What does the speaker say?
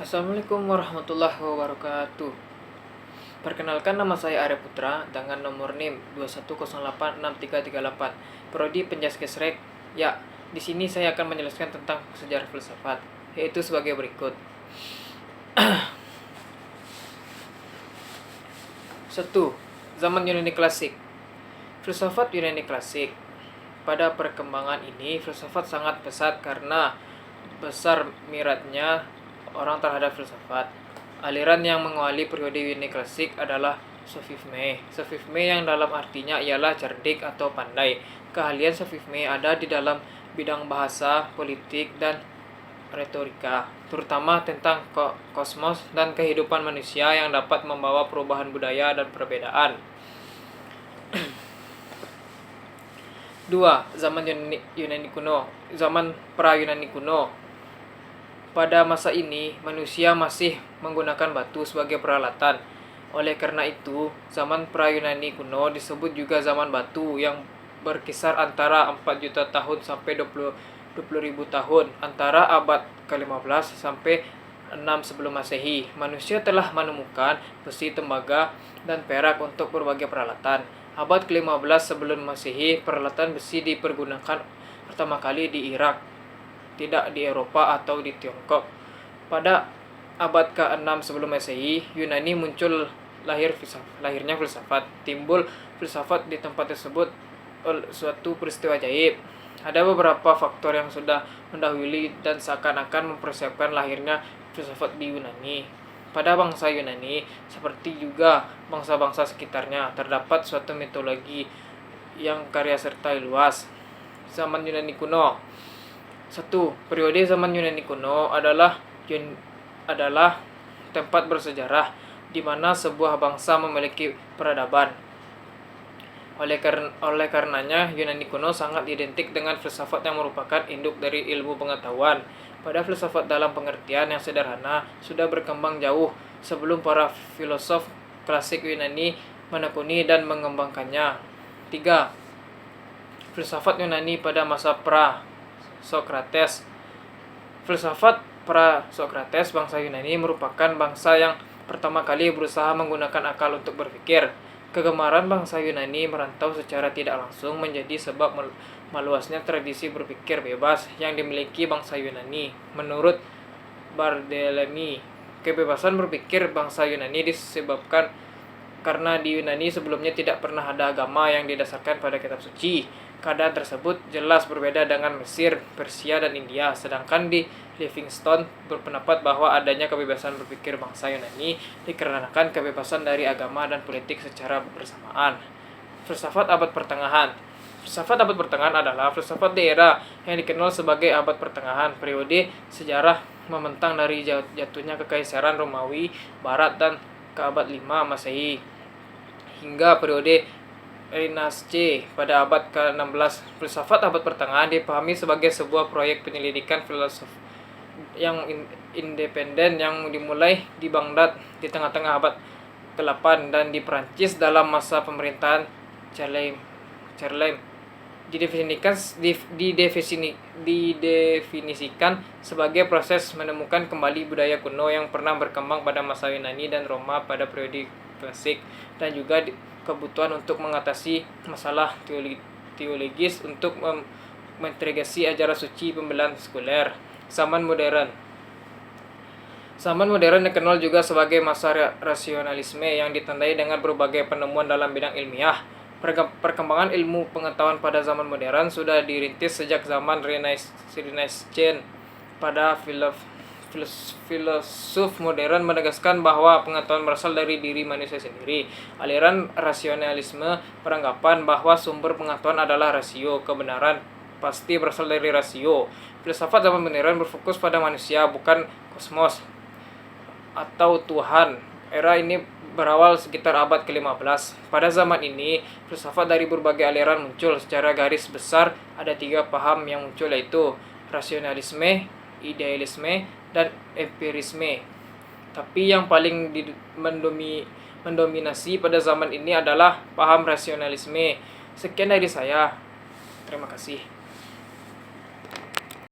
Assalamualaikum warahmatullahi wabarakatuh. Perkenalkan, nama saya Arya Putra dengan nomor NIM 21086338, prodi Penjaskesrek. Ya, di sini saya akan menjelaskan tentang sejarah filsafat, yaitu sebagai berikut. 1. Zaman Yunani Klasik. Filsafat Yunani Klasik. Pada perkembangan ini, filsafat sangat pesat karena besar minatnya orang terhadap filsafat. Aliran yang mengawali periode Yunani Klasik adalah sofisme. Sofisme yang dalam artinya ialah cerdik atau pandai. Keahlian sofisme ada di dalam bidang bahasa, politik, dan retorika, terutama tentang kosmos dan kehidupan manusia yang dapat membawa perubahan budaya dan perbedaan. 2. Zaman Yunani kuno. Zaman pra-Yunani kuno. Pada masa ini, manusia masih menggunakan batu sebagai peralatan. Oleh karena itu, zaman pra-Yunani kuno disebut juga zaman batu yang berkisar antara 4 juta tahun sampai 20.000 tahun, antara abad ke-15 sampai 6 sebelum Masehi. Manusia telah menemukan besi, tembaga, dan perak untuk berbagai peralatan. Abad ke-15 sebelum Masehi, peralatan besi dipergunakan pertama kali di Irak, tidak di Eropa atau di Tiongkok. Pada abad ke-6 sebelum Masehi, Yunani muncul lahirnya filsafat. Timbul filsafat di tempat tersebut suatu peristiwa ajaib. Ada beberapa faktor yang sudah mendahului dan seakan-akan mempersiapkan lahirnya filsafat di Yunani. Pada bangsa Yunani, seperti juga bangsa-bangsa sekitarnya, terdapat suatu mitologi yang karya serta luas. Zaman Yunani kuno. 1. Periode zaman Yunani kuno adalah tempat bersejarah di mana sebuah bangsa memiliki peradaban. Oleh karenanya, Yunani kuno sangat identik dengan filsafat yang merupakan induk dari ilmu pengetahuan. Pada filsafat dalam pengertian yang sederhana sudah berkembang jauh sebelum para filosof klasik Yunani menekuni dan mengembangkannya. 3. Filsafat Yunani pada masa pra-Sokrates. Filsafat pra-Sokrates bangsa Yunani merupakan bangsa yang pertama kali berusaha menggunakan akal untuk berpikir. Kegemaran bangsa Yunani merantau secara tidak langsung menjadi sebab meluasnya tradisi berpikir bebas yang dimiliki bangsa Yunani. Menurut Barthelemy, kebebasan berpikir bangsa Yunani disebabkan karena di Yunani sebelumnya tidak pernah ada agama yang didasarkan pada kitab suci. Keadaan tersebut jelas berbeda dengan Mesir, Persia, dan India. Sedangkan di Livingstone berpendapat bahwa adanya kebebasan berpikir bangsa Yunani dikarenakan kebebasan dari agama dan politik secara bersamaan. Filsafat abad pertengahan. Filsafat abad pertengahan adalah filsafat di era yang dikenal sebagai abad pertengahan, periode sejarah membentang dari jatuhnya kekaisaran Romawi Barat dan ke abad 5 Masehi hingga periode Renaissance pada abad ke-16. Filsafat abad pertengahan dipahami sebagai sebuah proyek penyelidikan filosof yang independen yang dimulai di Baghdad di tengah-tengah abad ke-8 dan di Prancis dalam masa pemerintahan Charlemagne. Didefinisikan sebagai proses menemukan kembali budaya kuno yang pernah berkembang pada masa Yunani dan Roma pada periode klasik, dan juga kebutuhan untuk mengatasi masalah teologis untuk mengintegrasi ajaran suci pembelahan sekuler. Zaman modern. Zaman modern dikenal juga sebagai masa rasionalisme yang ditandai dengan berbagai penemuan dalam bidang ilmiah. Perkembangan ilmu pengetahuan pada zaman modern sudah dirintis sejak zaman Renaissance. Pada filosof modern menegaskan bahwa pengetahuan berasal dari diri manusia sendiri. Aliran rasionalisme beranggapan bahwa sumber pengetahuan adalah rasio, kebenaran pasti berasal dari rasio. Filsafat zaman modern berfokus pada manusia, bukan kosmos atau Tuhan. Era ini berawal sekitar abad ke-15. Pada zaman ini, filsafat dari berbagai aliran muncul. Secara garis besar, ada 3 paham yang muncul, yaitu rasionalisme, idealisme, dan empirisme. Tapi yang paling mendominasi pada zaman ini adalah paham rasionalisme. Sekian dari saya. Terima kasih.